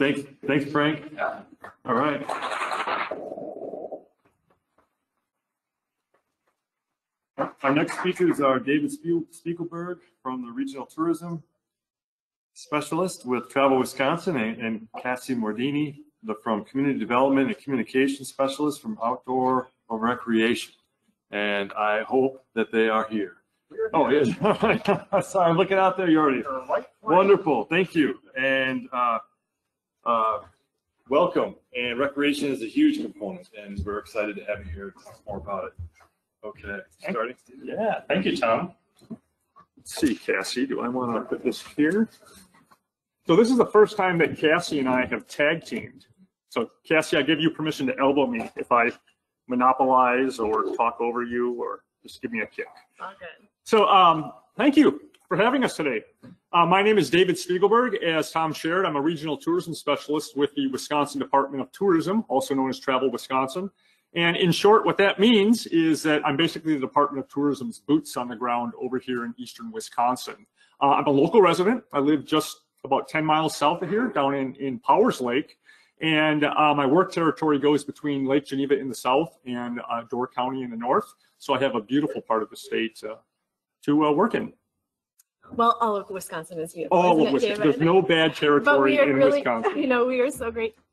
Thanks, Frank. All right. Our next speakers are David Spiegelberg from the Regional Tourism Specialist with Travel Wisconsin and Cassie Mordini from Community Development and Communication Specialist from Outdoor Recreation. And I hope that they are here. Oh, yes. Sorry, I'm looking out there. You're already wonderful. Thank you. And welcome. And recreation is a huge component, and we're excited to have you here to talk more about it. Okay, starting. Yeah, thank you, Tom. Let's see, Cassie, do I want to put this here? So this is the first time that Cassie and I have tag teamed. So Cassie, I give you permission to elbow me if I monopolize or talk over you, or just give me a kick. All good. So thank you for having us today. My name is David Spiegelberg. As Tom shared, I'm a regional tourism specialist with the Wisconsin Department of Tourism, also known as Travel Wisconsin. And in short, what that means is that I'm basically the Department of Tourism's boots on the ground over here in eastern Wisconsin. I'm a local resident. I live just about 10 miles south of here, down in Powers Lake. And my work territory goes between Lake Geneva in the south and Door County in the north. So I have a beautiful part of the state to work in. Well, all of Wisconsin is beautiful. All of Wisconsin. There's no bad territory in Wisconsin. You know, we are so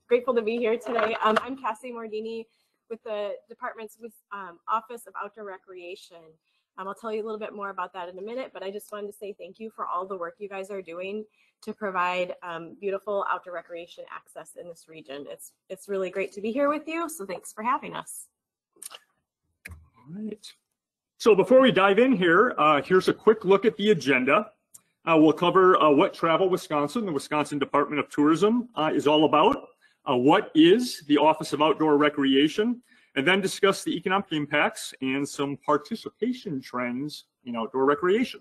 grateful to be here today. I'm Cassie Mordini with the department's Office of Outdoor Recreation. I'll tell you a little bit more about that in a minute, but I just wanted to say thank you for all the work you guys are doing to provide beautiful outdoor recreation access in this region. It's really great to be here with you, so thanks for having us. All right. So before we dive in here, here's a quick look at the agenda. We'll cover what Travel Wisconsin, the Wisconsin Department of Tourism, is all about. What is the Office of Outdoor Recreation, and then discuss the economic impacts and some participation trends in outdoor recreation.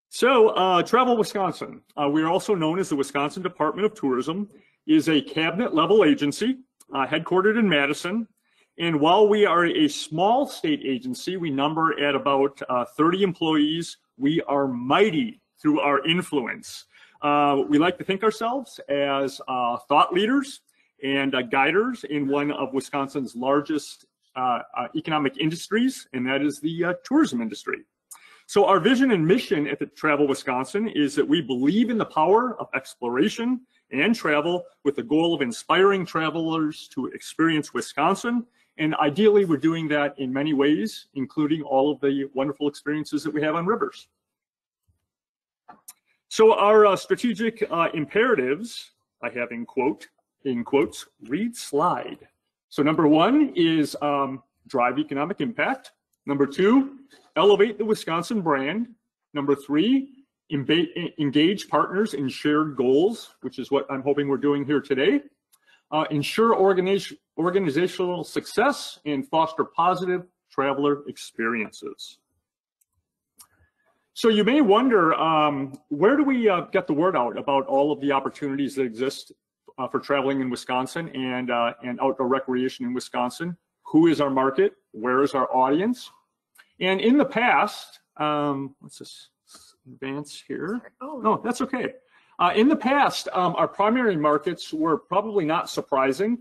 So Travel Wisconsin, we are also known as the Wisconsin Department of Tourism, is a cabinet level agency headquartered in Madison. And while we are a small state agency, we number at about 30 employees. We are mighty through our influence. We like to think ourselves as thought leaders and guiders in one of Wisconsin's largest economic industries, and that is the tourism industry. So our vision and mission at the Travel Wisconsin is that we believe in the power of exploration and travel with the goal of inspiring travelers to experience Wisconsin. And ideally, we're doing that in many ways, including all of the wonderful experiences that we have on rivers. So our strategic imperatives, I have in quotes, read slide. So number one is drive economic impact. Number two, elevate the Wisconsin brand. Number three, engage partners in shared goals, which is what I'm hoping we're doing here today. Ensure organizational success and foster positive traveler experiences. So you may wonder, where do we get the word out about all of the opportunities that exist for traveling in Wisconsin and outdoor recreation in Wisconsin? Who is our market? Where is our audience? And in the past, let's just advance here. Oh, no, that's okay. In the past, our primary markets were probably not surprising.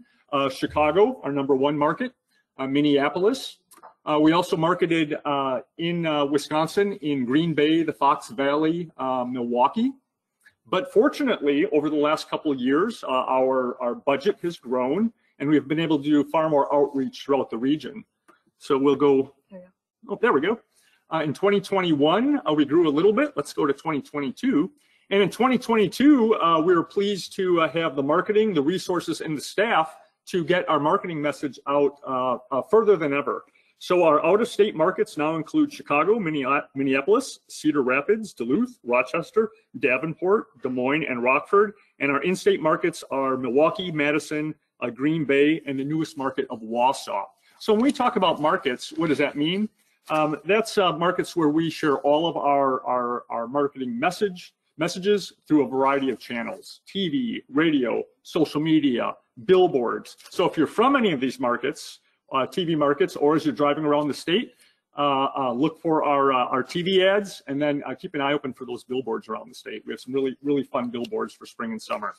Chicago, our number one market, Minneapolis. We also marketed in Wisconsin, in Green Bay, the Fox Valley, Milwaukee. But fortunately, over the last couple of years, our budget has grown, and we've been able to do far more outreach throughout the region. So we'll go, oh, there we go. In 2021, we grew a little bit. Let's go to 2022. And in 2022, we were pleased to have the marketing, the resources, and the staff to get our marketing message out further than ever. So our out-of-state markets now include Chicago, Minneapolis, Cedar Rapids, Duluth, Rochester, Davenport, Des Moines, and Rockford. And our in-state markets are Milwaukee, Madison, Green Bay, and the newest market of Wausau. So when we talk about markets, what does that mean? That's markets where we share all of our marketing messages through a variety of channels: TV, radio, social media, billboards. So if you're from any of these markets, TV markets, or as you're driving around the state, look for our TV ads, and then keep an eye open for those billboards around the state. We have some really fun billboards for spring and summer.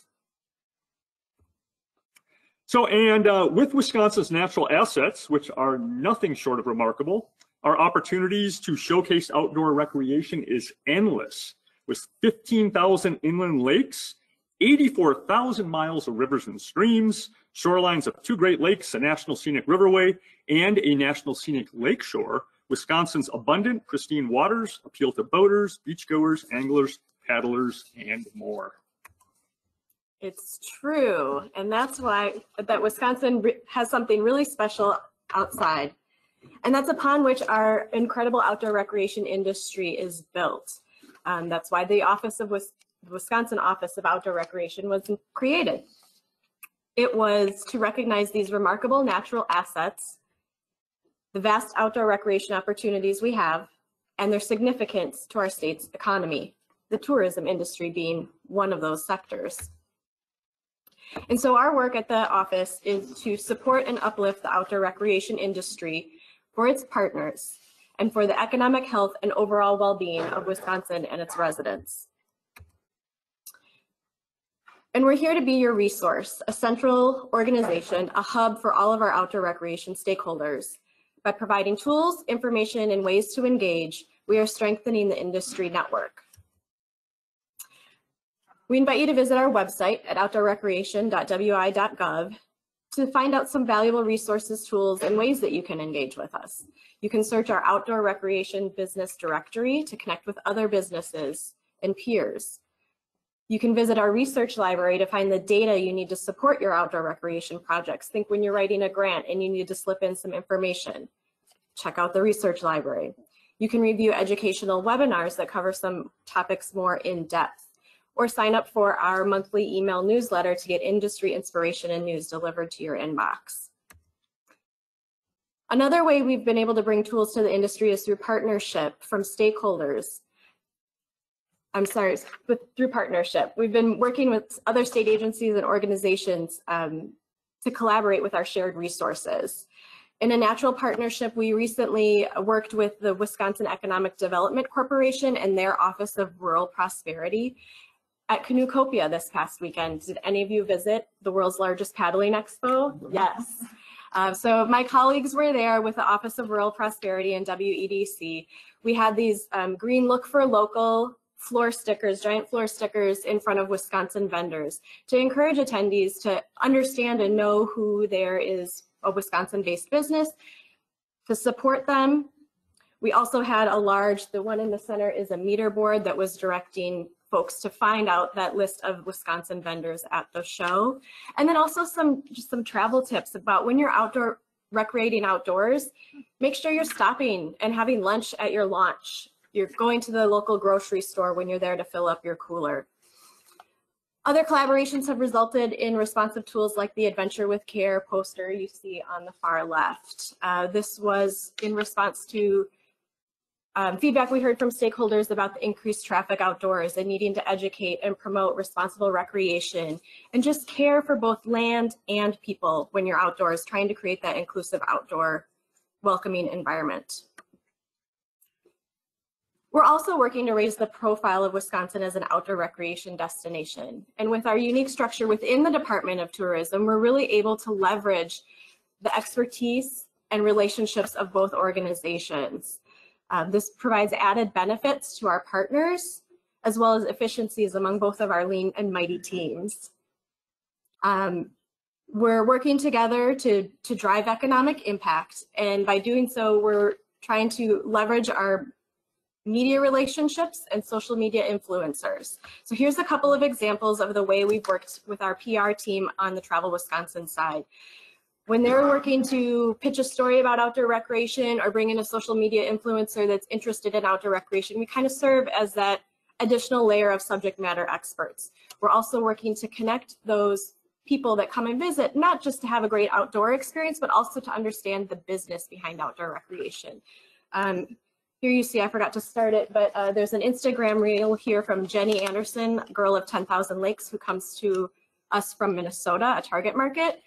So, and with Wisconsin's natural assets, which are nothing short of remarkable, our opportunities to showcase outdoor recreation is endless. With 15,000 inland lakes, 84,000 miles of rivers and streams, shorelines of 2 Great Lakes, a National Scenic Riverway, and a National Scenic Lakeshore, Wisconsin's abundant, pristine waters appeal to boaters, beachgoers, anglers, paddlers, and more. It's true, and that's why that Wisconsin has something really special outside, and that's upon which our incredible outdoor recreation industry is built. That's why the Wisconsin Office of Outdoor Recreation was created. It was to recognize these remarkable natural assets, the vast outdoor recreation opportunities we have, and their significance to our state's economy, the tourism industry being one of those sectors. And so our work at the office is to support and uplift the outdoor recreation industry for its partners and for the economic health and overall well-being of Wisconsin and its residents. And we're here to be your resource, a central organization, a hub for all of our outdoor recreation stakeholders. By providing tools, information, and ways to engage, we are strengthening the industry network. We invite you to visit our website at outdoorrecreation.wi.gov to find out some valuable resources, tools, and ways that you can engage with us. You can search our outdoor recreation business directory to connect with other businesses and peers. You can visit our research library to find the data you need to support your outdoor recreation projects. Think when you're writing a grant and you need to slip in some information. Check out the research library. You can review educational webinars that cover some topics more in depth, or sign up for our monthly email newsletter to get industry inspiration and news delivered to your inbox. Another way we've been able to bring tools to the industry is through partnership from stakeholders. Through partnership. We've been working with other state agencies and organizations to collaborate with our shared resources. In a natural partnership, we recently worked with the Wisconsin Economic Development Corporation and their Office of Rural Prosperity at Canucopia this past weekend. Did any of you visit the world's largest paddling expo? Yes. So my colleagues were there with the Office of Rural Prosperity and WEDC. We had these green look for local floor stickers, giant floor stickers in front of Wisconsin vendors to encourage attendees to understand and know who there is a Wisconsin-based business, to support them. We also had the one in the center is a meter board that was directing folks to find out that list of Wisconsin vendors at the show. And then also just some travel tips about when you're recreating outdoors, make sure you're stopping and having lunch at your launch. You're going to the local grocery store when you're there to fill up your cooler. Other collaborations have resulted in responsive tools like the Adventure with Care poster you see on the far left. This was in response to feedback we heard from stakeholders about the increased traffic outdoors and needing to educate and promote responsible recreation and just care for both land and people when you're outdoors, trying to create that inclusive outdoor welcoming environment. We're also working to raise the profile of Wisconsin as an outdoor recreation destination. And with our unique structure within the Department of Tourism, we're really able to leverage the expertise and relationships of both organizations. This provides added benefits to our partners, as well as efficiencies among both of our lean and mighty teams. We're working together to drive economic impact, and by doing so, we're trying to leverage our media relationships and social media influencers. So here's a couple of examples of the way we've worked with our PR team on the Travel Wisconsin side. When they're working to pitch a story about outdoor recreation or bring in a social media influencer that's interested in outdoor recreation, we kind of serve as that additional layer of subject matter experts. We're also working to connect those people that come and visit, not just to have a great outdoor experience, but also to understand the business behind outdoor recreation. Here you see, I forgot to start it, but there's an Instagram reel here from Jenny Anderson, girl of 10,000 Lakes, who comes to us from Minnesota, a target market.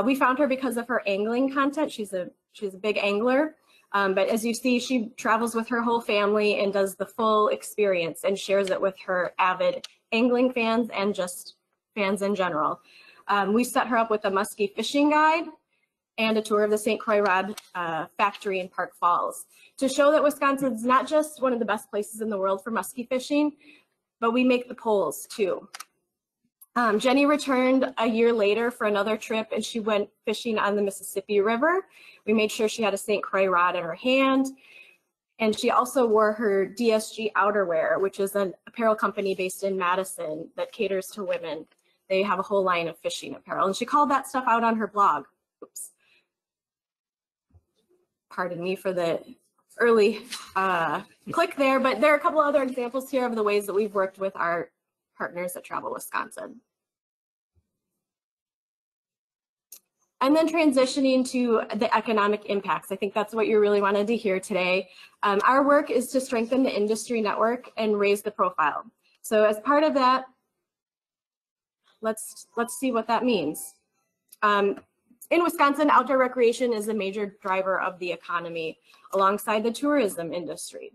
We found her because of her angling content. She's a big angler. But as you see, she travels with her whole family and does the full experience and shares it with her avid angling fans and just fans in general. We set her up with a muskie fishing guide and a tour of the St. Croix Rod factory in Park Falls to show that Wisconsin's not just one of the best places in the world for muskie fishing, but we make the poles too. Jenny returned a year later for another trip and she went fishing on the Mississippi River. We made sure she had a St. Croix rod in her hand. And she also wore her DSG outerwear, which is an apparel company based in Madison that caters to women. They have a whole line of fishing apparel. And she called that stuff out on her blog. Oops. Pardon me for the early click there, but there are a couple other examples here of the ways that we've worked with our partners at Travel Wisconsin. And then transitioning to the economic impacts. I think that's what you really wanted to hear today. Our work is to strengthen the industry network and raise the profile. So as part of that, let's see what that means. In Wisconsin, outdoor recreation is a major driver of the economy alongside the tourism industry.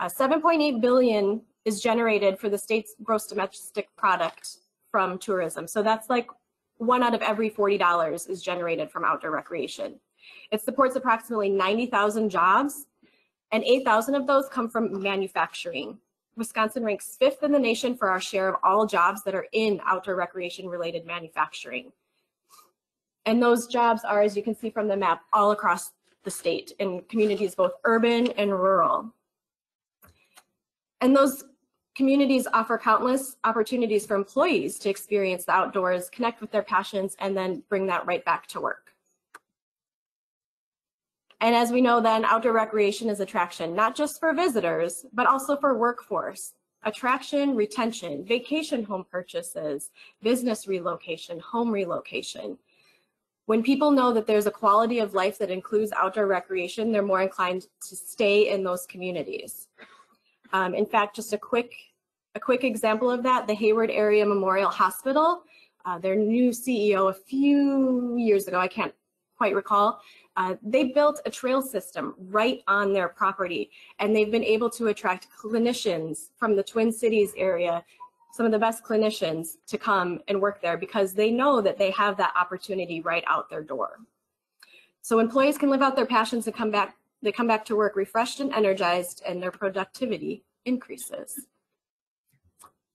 7.8 billion is generated for the state's gross domestic product from tourism. So that's like 1 out of every $40 is generated from outdoor recreation. It supports approximately 90,000 jobs, and 8,000 of those come from manufacturing. Wisconsin ranks 5th in the nation for our share of all jobs that are in outdoor recreation related manufacturing. And those jobs are, as you can see from the map, all across the state in communities both urban and rural. And those communities offer countless opportunities for employees to experience the outdoors, connect with their passions, and then bring that right back to work. And as we know then, outdoor recreation is attraction, not just for visitors, but also for workforce. Attraction, retention, vacation home purchases, business relocation, home relocation. When people know that there's a quality of life that includes outdoor recreation, they're more inclined to stay in those communities. In fact, just a quick example of that, the Hayward Area Memorial Hospital, their new CEO a few years ago, I can't quite recall, they built a trail system right on their property, and they've been able to attract clinicians from the Twin Cities area, some of the best clinicians, to come and work there because they know that they have that opportunity right out their door. So employees can live out their passions and they come back to work refreshed and energized, and their productivity increases.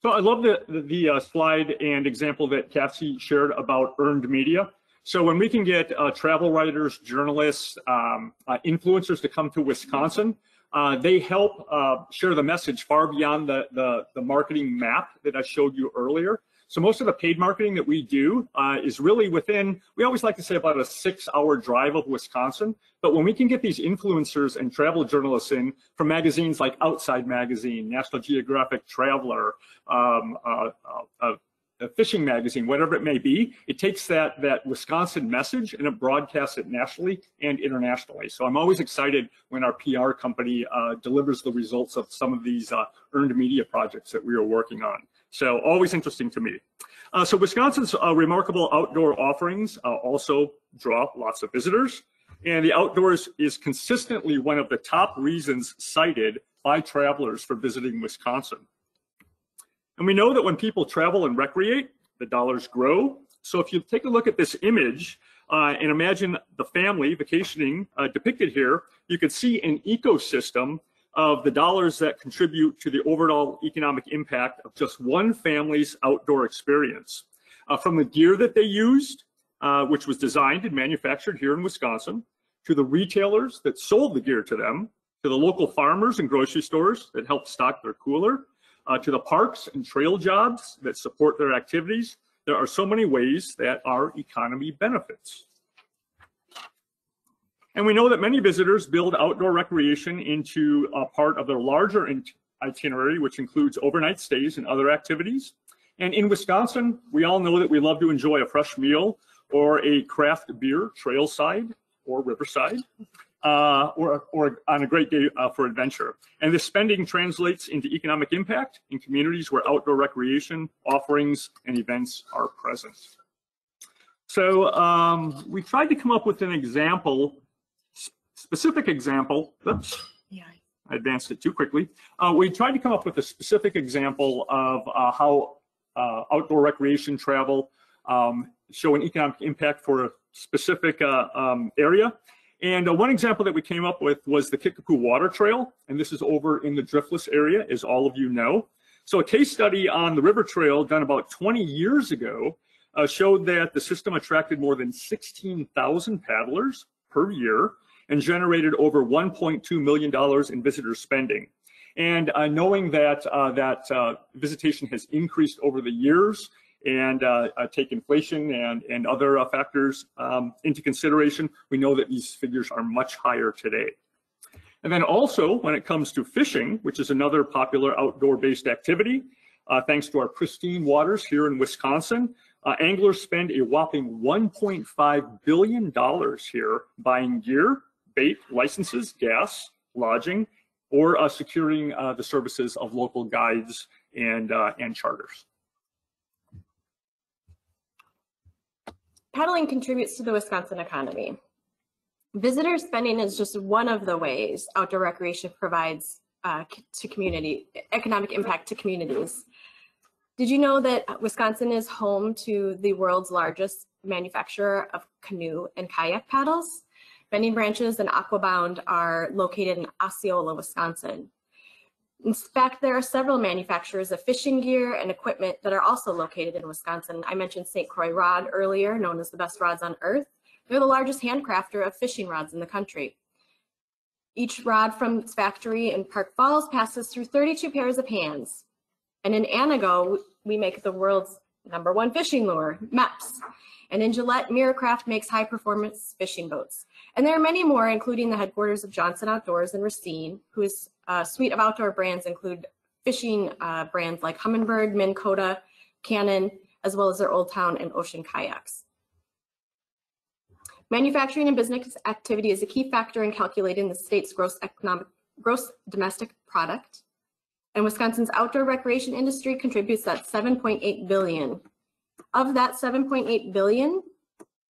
So I love the slide and example that Cassie shared about earned media. So when we can get travel writers, journalists, influencers to come to Wisconsin, they help share the message far beyond the marketing map that I showed you earlier. So most of the paid marketing that we do is really within, we always like to say about a 6-hour drive of Wisconsin. But when we can get these influencers and travel journalists in from magazines like Outside Magazine, National Geographic Traveler, a fishing magazine, whatever it may be, it takes that Wisconsin message and it broadcasts it nationally and internationally. So I'm always excited when our PR company delivers the results of some of these earned media projects that we are working on. So always interesting to me. So Wisconsin's remarkable outdoor offerings also draw lots of visitors, and the outdoors is consistently one of the top reasons cited by travelers for visiting Wisconsin. And we know that when people travel and recreate, the dollars grow. So if you take a look at this image and imagine the family vacationing depicted here, you could see an ecosystem of the dollars that contribute to the overall economic impact of just one family's outdoor experience. From the gear that they used, which was designed and manufactured here in Wisconsin, to the retailers that sold the gear to them, to the local farmers and grocery stores that helped stock their cooler, to the parks and trail jobs that support their activities. There are so many ways that our economy benefits. And we know that many visitors build outdoor recreation into a part of their larger itinerary, which includes overnight stays and other activities. And in Wisconsin, we all know that we love to enjoy a fresh meal or a craft beer trailside or riverside. Or on a great day for adventure. And this spending translates into economic impact in communities where outdoor recreation offerings and events are present. So we tried to come up with an example specific example, oops, I advanced it too quickly. We tried to come up with a specific example of how outdoor recreation travel show an economic impact for a specific area. And one example that we came up with was the Kickapoo Water Trail, and this is over in the Driftless area, as all of you know. So a case study on the river trail done about 20 years ago showed that the system attracted more than 16,000 paddlers per year and generated over $1.2 million in visitor spending. And knowing that visitation has increased over the years and take inflation and other factors into consideration, we know that these figures are much higher today. And then also, when it comes to fishing, which is another popular outdoor-based activity, thanks to our pristine waters here in Wisconsin, anglers spend a whopping $1.5 billion here buying gear, bait, licenses, gas, lodging, or securing the services of local guides and charters. Paddling contributes to the Wisconsin economy. Visitor spending is just one of the ways outdoor recreation provides economic impact to communities. Did you know that Wisconsin is home to the world's largest manufacturer of canoe and kayak paddles? Bending Branches and Aquabound are located in Osceola, Wisconsin. In fact, there are several manufacturers of fishing gear and equipment that are also located in Wisconsin. I mentioned St. Croix Rod earlier, known as the best rods on earth. They're the largest handcrafter of fishing rods in the country. Each rod from its factory in Park Falls passes through 32 pairs of hands. And in Anago, we make the world's #1 fishing lure, MEPS. And in Gillette, Miracraft makes high-performance fishing boats. And there are many more, including the headquarters of Johnson Outdoors in Racine, whose suite of outdoor brands include fishing brands like Humminbird, Minn Kota, Cannon, as well as their Old Town and Ocean kayaks. Manufacturing and business activity is a key factor in calculating the state's gross domestic product. And Wisconsin's outdoor recreation industry contributes that $7.8 billion. Of that $7.8 billion,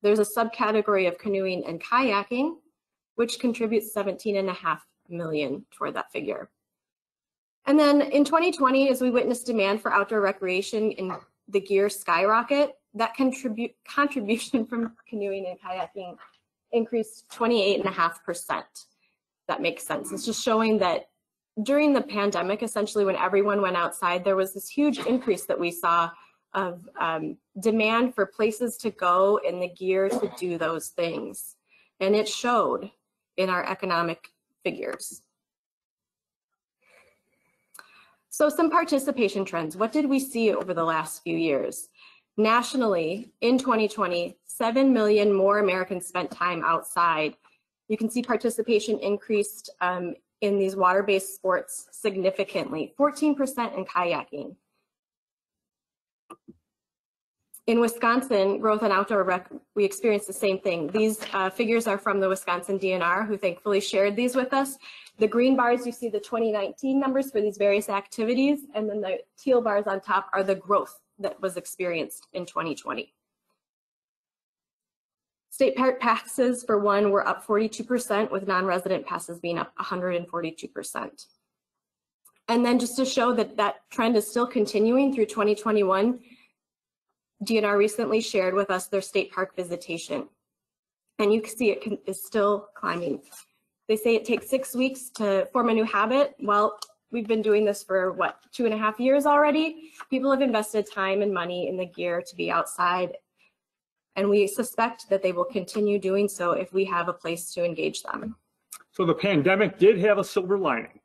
there's a subcategory of canoeing and kayaking, which contributes $17.5 million toward that figure. And then in 2020, as we witnessed demand for outdoor recreation in the gear skyrocket, that contribution from canoeing and kayaking increased 28.5%. That makes sense. It's just showing that during the pandemic, essentially when everyone went outside, there was this huge increase that we saw of demand for places to go and the gear to do those things. And it showed in our economic figures. So some participation trends. What did we see over the last few years? Nationally, in 2020, 7 million more Americans spent time outside. You can see participation increased in these water-based sports significantly, 14% in kayaking. In Wisconsin, growth in outdoor rec, we experienced the same thing. These figures are from the Wisconsin DNR, who thankfully shared these with us. The green bars, you see the 2019 numbers for these various activities, and then the teal bars on top are the growth that was experienced in 2020. State park passes, for one, were up 42%, with non-resident passes being up 142%. And then just to show that that trend is still continuing through 2021, DNR recently shared with us their state park visitation. And you can see it is still climbing. They say it takes 6 weeks to form a new habit. Well, we've been doing this for, what, 2.5 years already? People have invested time and money in the gear to be outside, and we suspect that they will continue doing so if we have a place to engage them. So the pandemic did have a silver lining.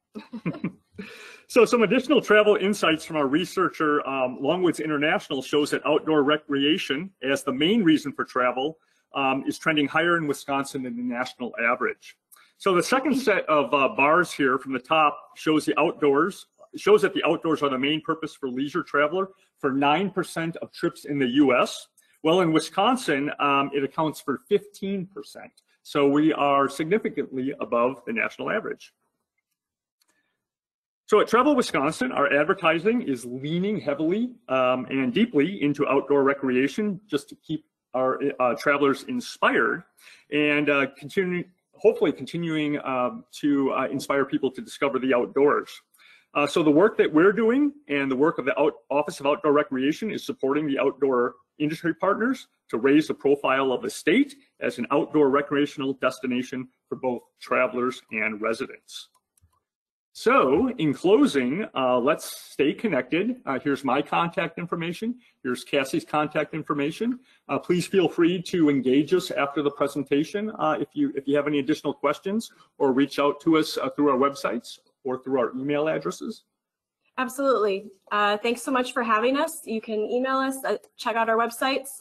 So some additional travel insights from our researcher, Longwoods International, shows that outdoor recreation as the main reason for travel is trending higher in Wisconsin than the national average. So the second set of bars here from the top shows the outdoors, shows that the outdoors are the main purpose for leisure traveler for 9% of trips in the US. Well, in Wisconsin, it accounts for 15%. So we are significantly above the national average. So at Travel Wisconsin, our advertising is leaning heavily and deeply into outdoor recreation just to keep our travelers inspired and hopefully continuing to inspire people to discover the outdoors. So the work that we're doing and the work of the Office of Outdoor Recreation is supporting the outdoor industry partners to raise the profile of the state as an outdoor recreational destination for both travelers and residents. So in closing, let's stay connected. Here's my contact information. Here's Cassie's contact information. Please feel free to engage us after the presentation if you have any additional questions, or reach out to us through our websites or through our email addresses. Absolutely. Thanks so much for having us. You can email us, check out our websites,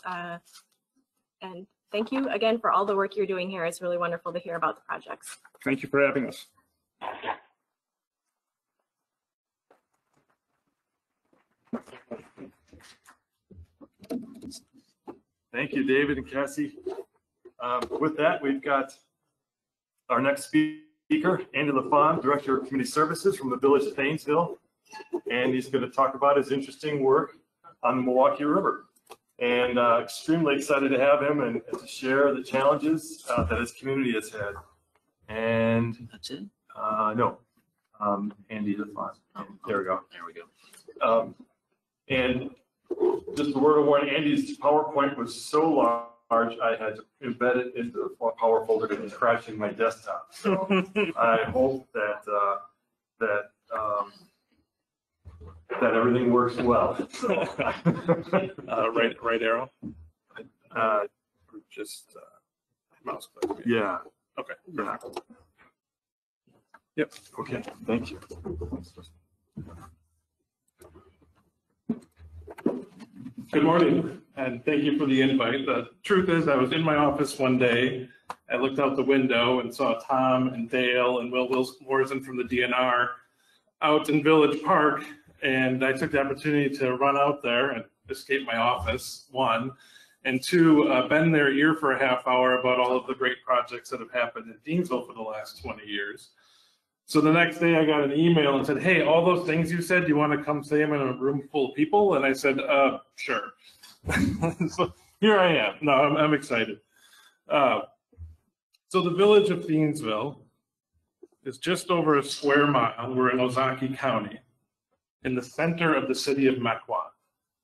and thank you again for all the work you're doing here. It's really wonderful to hear about the projects. Thank you for having us. Thank you, David and Cassie. With that, we've got our next speaker, Andy LaFawn, Director of Community Services from the Village of Thiensville. And he's going to talk about his interesting work on the Milwaukee River. And extremely excited to have him and to share the challenges that his community has had. And that's it? No, Andy LaFawn. There we go. There we go. And just a word of warning, Andy's PowerPoint was so large, I had to embed it into the power folder to be crashing my desktop. So I hope that that everything works well. So. Right arrow. Just mouse click. Yeah. Okay. Yeah. Yep. Okay. Thank you. Good morning, and thank you for the invite. The truth is, I was in my office one day. I looked out the window and saw Tom and Dale and Will Morrison from the DNR out in Village Park, and I took the opportunity to run out there and escape my office, one, and two, bend their ear for a half hour about all of the great projects that have happened in Thiensville for the last 20 years. So the next day I got an email and said, hey, all those things you said, do you want to come say them in a room full of people? And I said, sure. So here I am. No, I'm excited. So the village of Thiensville is just over a square mile. We're in Ozaukee County, in the center of the city of Mequon.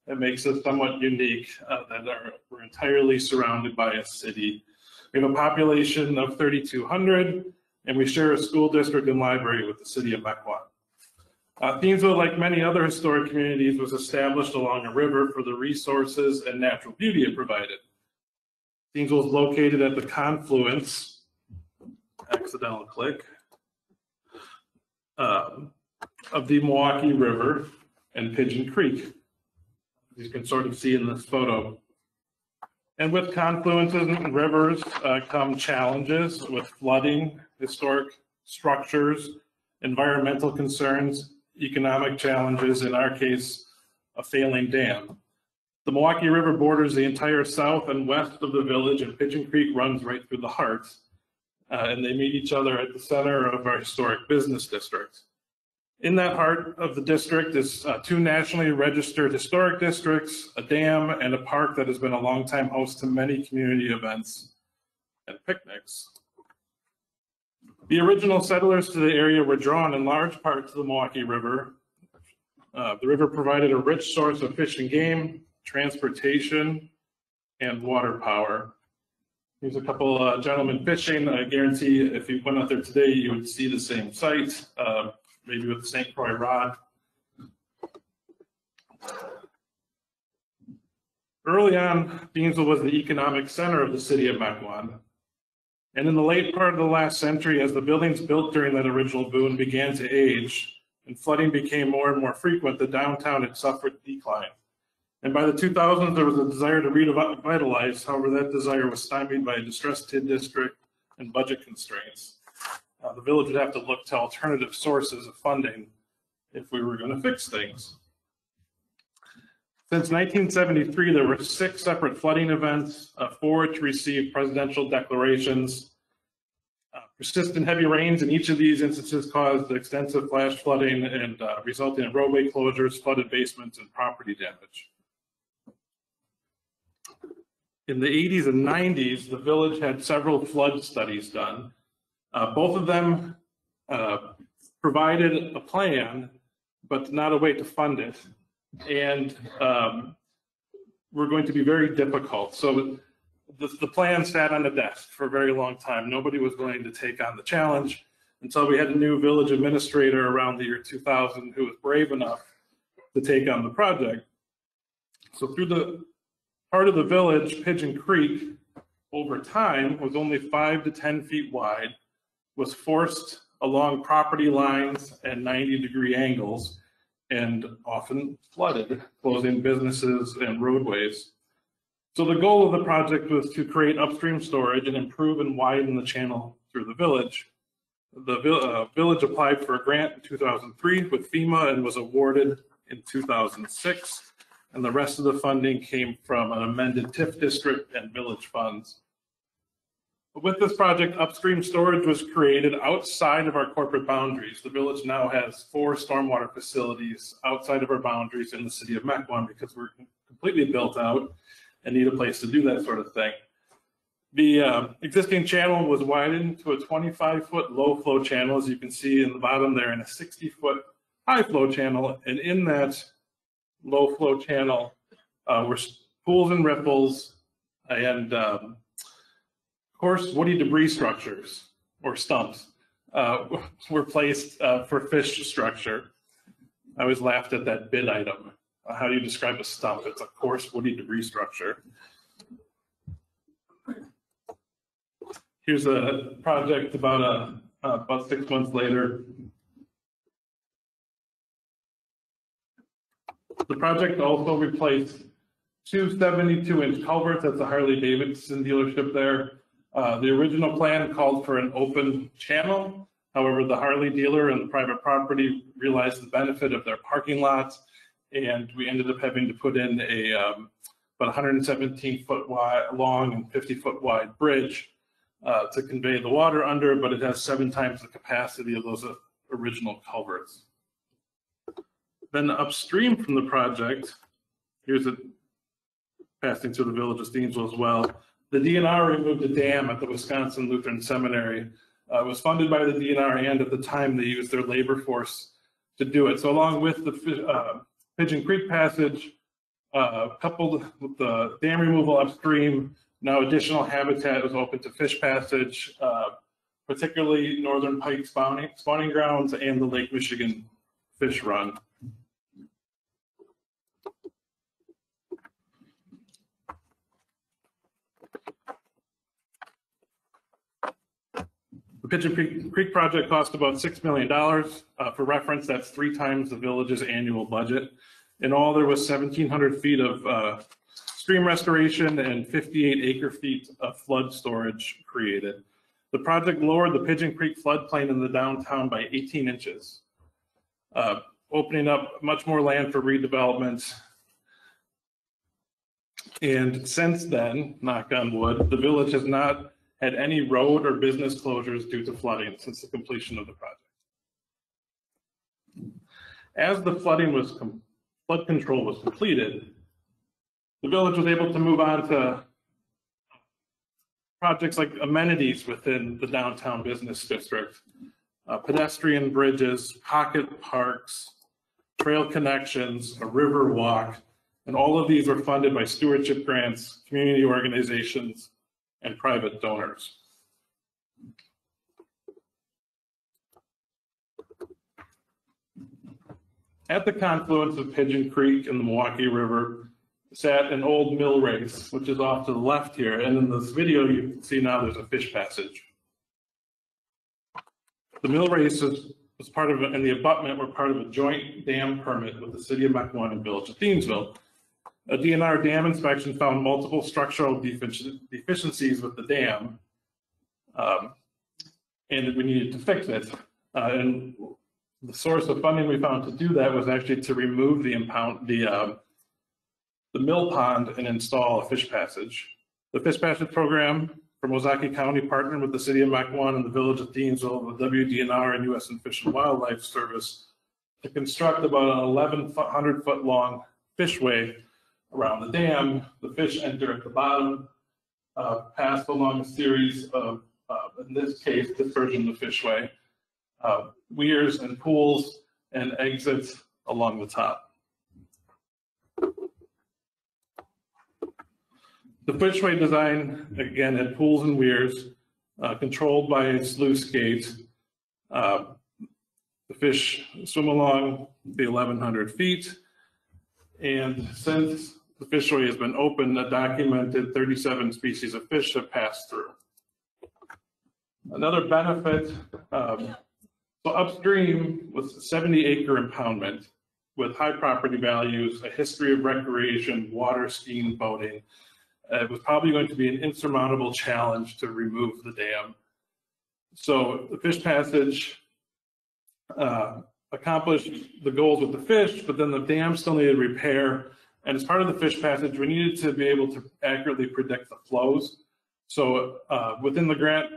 It makes us somewhat unique that we're entirely surrounded by a city. We have a population of 3,200. And we share a school district and library with the city of Mequon. Thiensville, like many other historic communities, was established along a river for the resources and natural beauty it provided. Thiensville is located at the confluence, accidental click, of the Milwaukee River and Pigeon Creek. You can sort of see in this photo. And with confluences and rivers come challenges with flooding, historic structures, environmental concerns, economic challenges, in our case, a failing dam. The Milwaukee River borders the entire south and west of the village, and Pigeon Creek runs right through the heart. And they meet each other at the center of our historic business district. In that heart of the district is two nationally registered historic districts, a dam, and a park that has been a longtime host to many community events and picnics. The original settlers to the area were drawn in large part to the Milwaukee River. The river provided a rich source of fish and game, transportation, and water power. Here's a couple gentlemen fishing. I guarantee if you went out there today, you would see the same sight. Maybe with the St. Croix rod. Early on, Thiensville was the economic center of the city of Mequon. And in the late part of the last century, as the buildings built during that original boom began to age and flooding became more and more frequent, the downtown had suffered decline. And by the 2000s, there was a desire to revitalize. However, that desire was stymied by a distressed TID district and budget constraints. The village would have to look to alternative sources of funding if we were going to fix things. Since 1973, there were 6 separate flooding events, 4 which received presidential declarations. Persistent heavy rains in each of these instances caused extensive flash flooding and resulting in roadway closures, flooded basements, and property damage. In the 80s and 90s, the village had several flood studies done. Both of them provided a plan, but not a way to fund it. And were going to be very difficult. So the plan sat on the desk for a very long time. Nobody was willing to take on the challenge until we had a new village administrator around the year 2000 who was brave enough to take on the project. So through the part of the village, Pigeon Creek, over time was only 5 to 10 feet wide, was forced along property lines at 90-degree angles, and often flooded, closing businesses and roadways. So the goal of the project was to create upstream storage and improve and widen the channel through the village. The village applied for a grant in 2003 with FEMA and was awarded in 2006. And the rest of the funding came from an amended TIF district and village funds. With this project, upstream storage was created outside of our corporate boundaries. The village now has 4 stormwater facilities outside of our boundaries in the city of Mequon because we're completely built out and need a place to do that sort of thing. The existing channel was widened to a 25-foot low flow channel, as you can see in the bottom there, and a 60-foot high flow channel. And in that low flow channel were pools and riffles and of course, woody debris structures, or stumps, were placed for fish structure. I always laughed at that bid item. How do you describe a stump? It's a coarse woody debris structure. Here's a project about 6 months later. The project also replaced 2 72-inch culverts at the Harley-Davidson dealership there. The original plan called for an open channel. However, the Harley dealer and the private property realized the benefit of their parking lots, and we ended up having to put in a about 117-foot wide, long and 50-foot wide bridge to convey the water under, but it has 7 times the capacity of those original culverts. Then upstream from the project, here's it passing through the village of Steensville as well. The DNR removed a dam at the Wisconsin Lutheran Seminary. It was funded by the DNR, and at the time they used their labor force to do it. So along with the Pigeon Creek passage, coupled with the dam removal upstream, now additional habitat was open to fish passage, particularly northern pike spawning grounds and the Lake Michigan fish run. The Pigeon Creek project cost about $6 million. For reference, that's 3 times the village's annual budget. In all, there was 1,700 feet of stream restoration and 58 acre-feet of flood storage created. The project lowered the Pigeon Creek floodplain in the downtown by 18 inches, opening up much more land for redevelopment. And since then, knock on wood, the village has not had any road or business closures due to flooding since the completion of the project. As the flood control was completed, the village was able to move on to projects like amenities within the downtown business district, pedestrian bridges, pocket parks, trail connections, a river walk, and all of these were funded by stewardship grants, community organizations, and private donors. At the confluence of Pigeon Creek and the Milwaukee River sat an old mill race, which is off to the left here. And in this video, you can see now there's a fish passage. The mill race was part of, and the abutment were part of a joint dam permit with the city of Mequon and village of Thiensville. A DNR dam inspection found multiple structural deficiencies with the dam, and we needed to fix it. And the source of funding we found to do that was actually to remove the mill pond and install a fish passage. The fish passage program from Wisconsinite County partnered with the city of Mequon and the village of Thiensville, the WDNR and U.S. Fish and Wildlife Service to construct about an 1,100-foot long fishway around the dam. The fish enter at the bottom, pass along a series of in this case, this version of the fishway, weirs and pools and exits along the top. The fishway design, again, had pools and weirs controlled by sluice gates. The fish swim along the 1,100 feet. And since the fishway has been open, a documented 37 species of fish have passed through. Another benefit, so upstream was a 70-acre impoundment with high property values, a history of recreation, water skiing, boating. It was probably going to be an insurmountable challenge to remove the dam. So the fish passage accomplished the goals with the fish, but then the dam still needed repair. And as part of the fish passage, we needed to be able to accurately predict the flows. So within the grant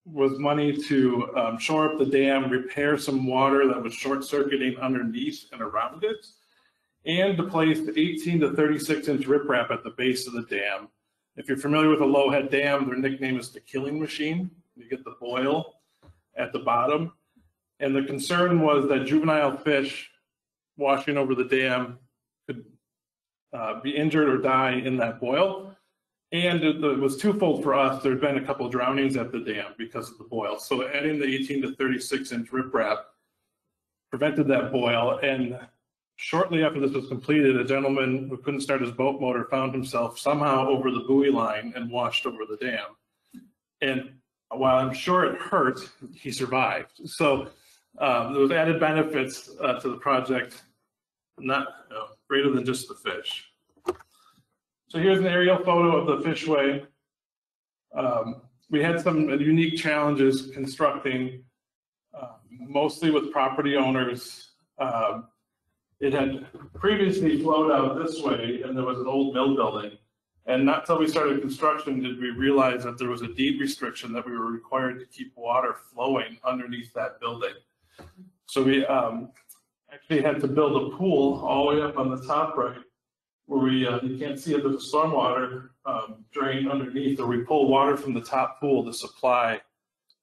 was money to shore up the dam, repair some water that was short-circuiting underneath and around it, and to place the 18 to 36-inch riprap at the base of the dam. If you're familiar with a low-head dam, their nickname is the killing machine. You get the boil at the bottom. And the concern was that juvenile fish washing over the dam could be injured or die in that boil. And it was twofold for us. There had been a couple of drownings at the dam because of the boil. So adding the 18 to 36-inch riprap prevented that boil. And shortly after this was completed, a gentleman who couldn't start his boat motor found himself somehow over the buoy line and washed over the dam. And while I'm sure it hurt, he survived. So there was added benefits to the project, not greater than just the fish. So here's an aerial photo of the fishway. We had some unique challenges constructing, mostly with property owners. It had previously flowed out this way, and there was an old mill building. And not until we started construction did we realize that there was a deed restriction that we were required to keep water flowing underneath that building. So we actually had to build a pool all the way up on the top right, where we, you can't see it, there's a stormwater drain underneath, or we pull water from the top pool to supply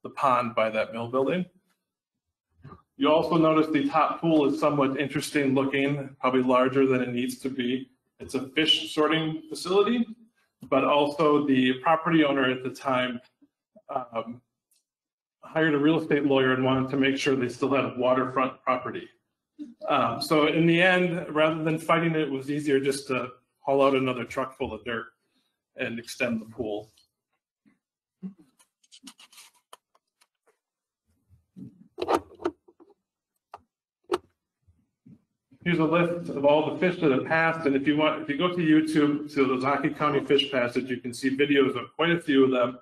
the pond by that mill building. You also notice the top pool is somewhat interesting looking, probably larger than it needs to be. It's a fish sorting facility, but also the property owner at the time hired a real estate lawyer and wanted to make sure they still had waterfront property. So in the end, rather than fighting it, it was easier just to haul out another truck full of dirt and extend the pool. Here's a list of all the fish that have passed, and if you go to YouTube, to the Ozaukee County Fish Passage, you can see videos of quite a few of them.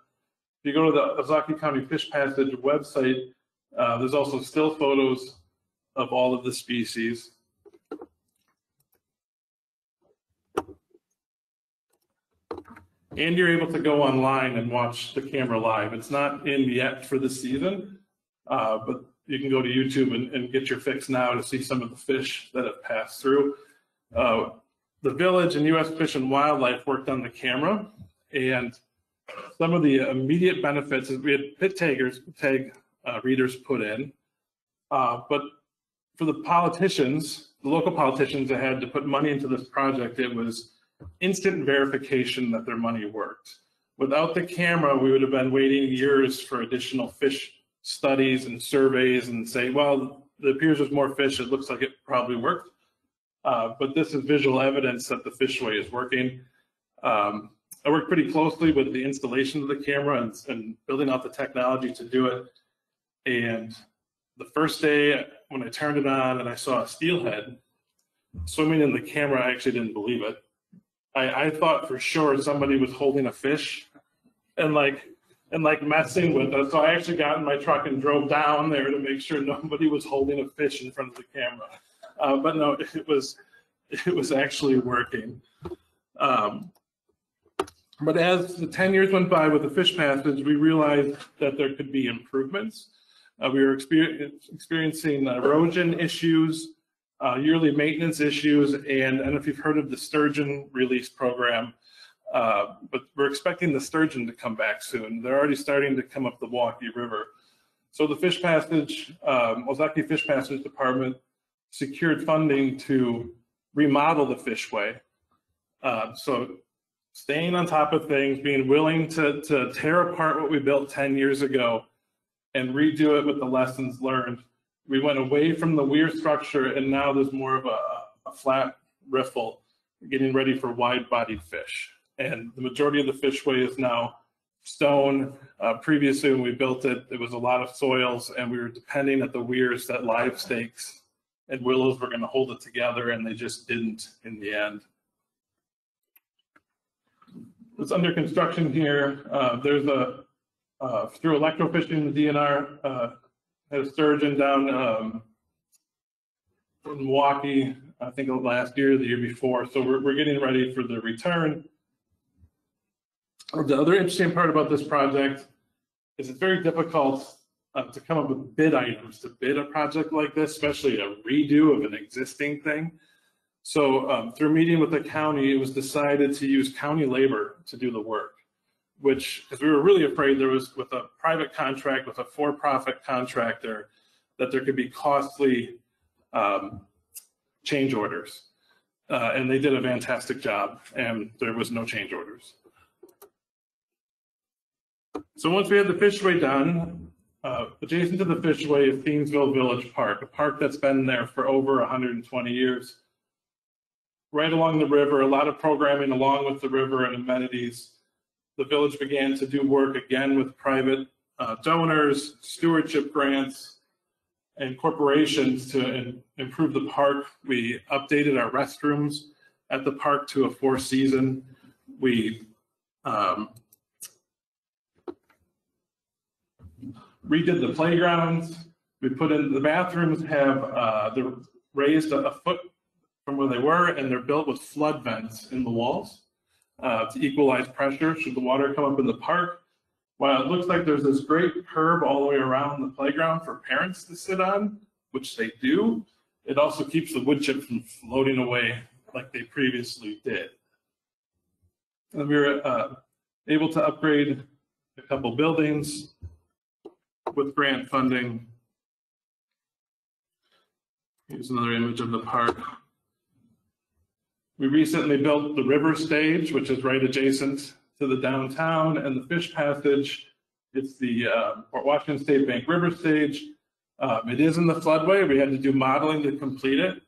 If you go to the Ozaukee County Fish Passage website, there's also still photos of all of the species. And you're able to go online and watch the camera live. It's not in yet for the season, but you can go to YouTube and get your fix now to see some of the fish that have passed through. The village and U.S. Fish and Wildlife worked on the camera, and some of the immediate benefits is we had pit tag readers put in, but for the politicians, the local politicians that had to put money into this project, it was instant verification that their money worked. Without the camera, we would have been waiting years for additional fish studies and surveys and say, well, it appears there's more fish, it looks like it probably worked. But this is visual evidence that the fishway is working. I worked pretty closely with the installation of the camera and building out the technology to do it. And the first day when I turned it on and I saw a steelhead swimming in the camera, I actually didn't believe it. I thought for sure somebody was holding a fish and messing with us. So I actually got in my truck and drove down there to make sure nobody was holding a fish in front of the camera. But no, it was actually working. But as the 10 years went by with the fish passage, we realized that there could be improvements. We were experiencing erosion issues, yearly maintenance issues, and I don't know if you've heard of the sturgeon release program. but we're expecting the sturgeon to come back soon. They're already starting to come up the Milwaukee River. So the Fish Passage, Ozaki Fish Passage Department secured funding to remodel the fishway. So staying on top of things, being willing to tear apart what we built 10 years ago and redo it with the lessons learned. We went away from the weir structure, and now there's more of a flat riffle, getting ready for wide-bodied fish. And the majority of the fishway is now stone. Previously, when we built it, it was a lot of soils, and we were depending at the weirs that live stakes and willows were going to hold it together, and they just didn't in the end. It's under construction here. There's through electrofishing, the DNR had a sturgeon down in Milwaukee, I think last year, the year before. So we're getting ready for the return. The other interesting part about this project is it's very difficult to come up with bid items to bid a project like this, especially a redo of an existing thing. So through meeting with the county, it was decided to use county labor to do the work, which, because we were really afraid there was, with a private contract, with a for-profit contractor, that there could be costly change orders. And they did a fantastic job, and there was no change orders. So once we had the fishway done, adjacent to the fishway is Thiensville Village Park, a park that's been there for over 120 years. Right along the river, a lot of programming along with the river and amenities. The village began to do work again with private donors, stewardship grants, and corporations to improve the park. We updated our restrooms at the park to a 4-season. We redid the playgrounds. We put in the bathrooms have they're raised a foot from where they were, and they're built with flood vents in the walls to equalize pressure should the water come up in the park. While it looks like there's this great curb all the way around the playground for parents to sit on, which they do, it also keeps the wood chip from floating away like they previously did. And we were able to upgrade a couple buildings with grant funding. Here's another image of the park. We recently built the river stage, which is right adjacent to the downtown, and the fish passage. It's the Fort Washington State Bank River stage. It is in the floodway. We had to do modeling to complete it.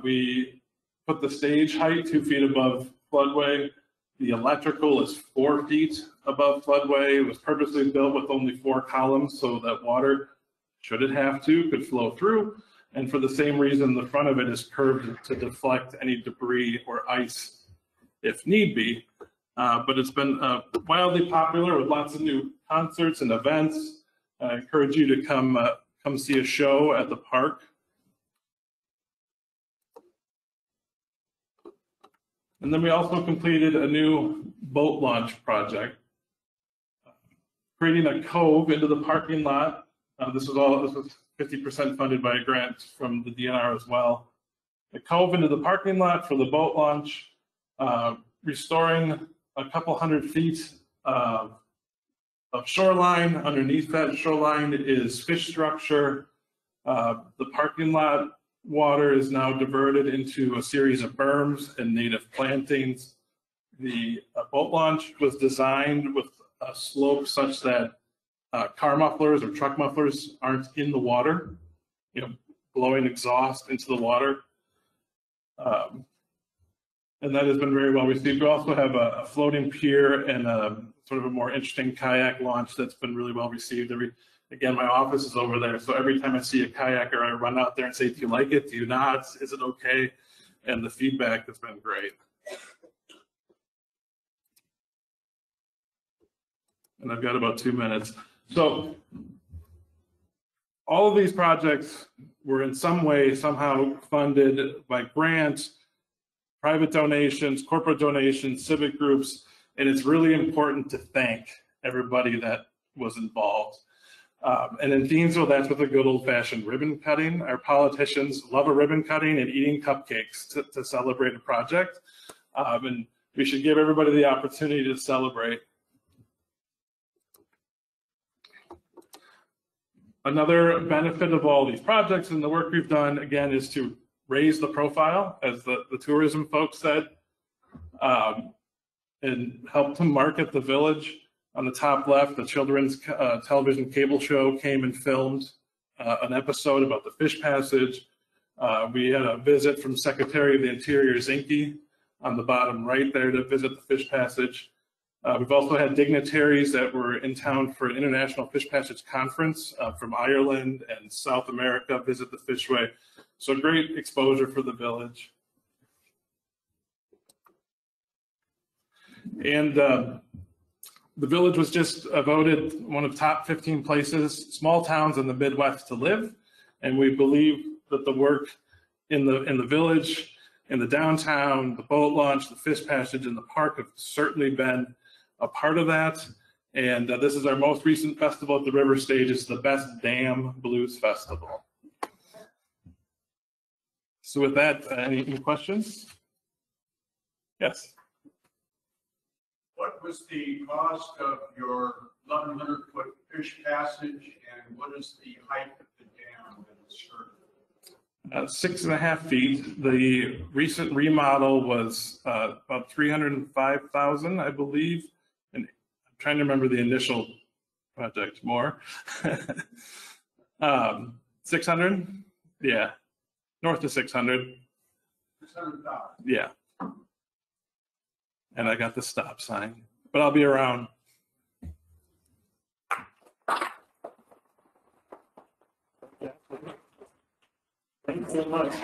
We put the stage height 2 feet above floodway. The electrical is 4 feet above floodway. It was purposely built with only 4 columns so that water, should it have to, could flow through. And for the same reason, the front of it is curved to deflect any debris or ice if need be. But it's been wildly popular with lots of new concerts and events. I encourage you to come see a show at the park. And then we also completed a new boat launch project, creating a cove into the parking lot. This was 50% funded by a grant from the DNR as well. A cove into the parking lot for the boat launch, restoring a couple hundred feet of shoreline. Underneath that shoreline is fish structure. The parking lot water is now diverted into a series of berms and native plantings. The boat launch was designed with a slope such that car mufflers or truck mufflers aren't in the water, blowing exhaust into the water. And that has been very well received. We also have a floating pier and a sort of a more interesting kayak launch that's been really well received. Again, my office is over there, so every time I see a kayaker, I run out there and say, do you like it? Do you not? Is it okay? And the feedback has been great. And I've got about 2 minutes. So all of these projects were in some way, somehow funded by grants, private donations, corporate donations, civic groups, and it's really important to thank everybody that was involved. And in Thiensville, that's with a good old-fashioned ribbon cutting. Our politicians love a ribbon cutting and eating cupcakes to celebrate a project. And we should give everybody the opportunity to celebrate. Another benefit of all these projects and the work we've done, again, is to raise the profile, as the tourism folks said, and help to market the village. On the top left, the children's television cable show came and filmed an episode about the fish passage. We had a visit from Secretary of the Interior Zinke on the bottom right there to visit the fish passage. We've also had dignitaries that were in town for an International Fish Passage Conference from Ireland and South America visit the Fishway. So great exposure for the village. And the village was just voted one of the top 15 places, small towns in the Midwest to live. And we believe that the work in the village, in the downtown, the boat launch, the fish passage, and the park have certainly been a part of that. And this is our most recent festival at the River Stage. It's the Best Damn Blues Festival. So with that, any questions? Yes. What was the cost of your 1,100-foot fish passage, and what is the height of the dam that is served? 6.5 feet. The recent remodel was about $305,000, I believe. And I'm trying to remember the initial project more. 600? Yeah, north of 600. 600,000. Yeah. And I got the stop sign, but I'll be around. Thanks so much.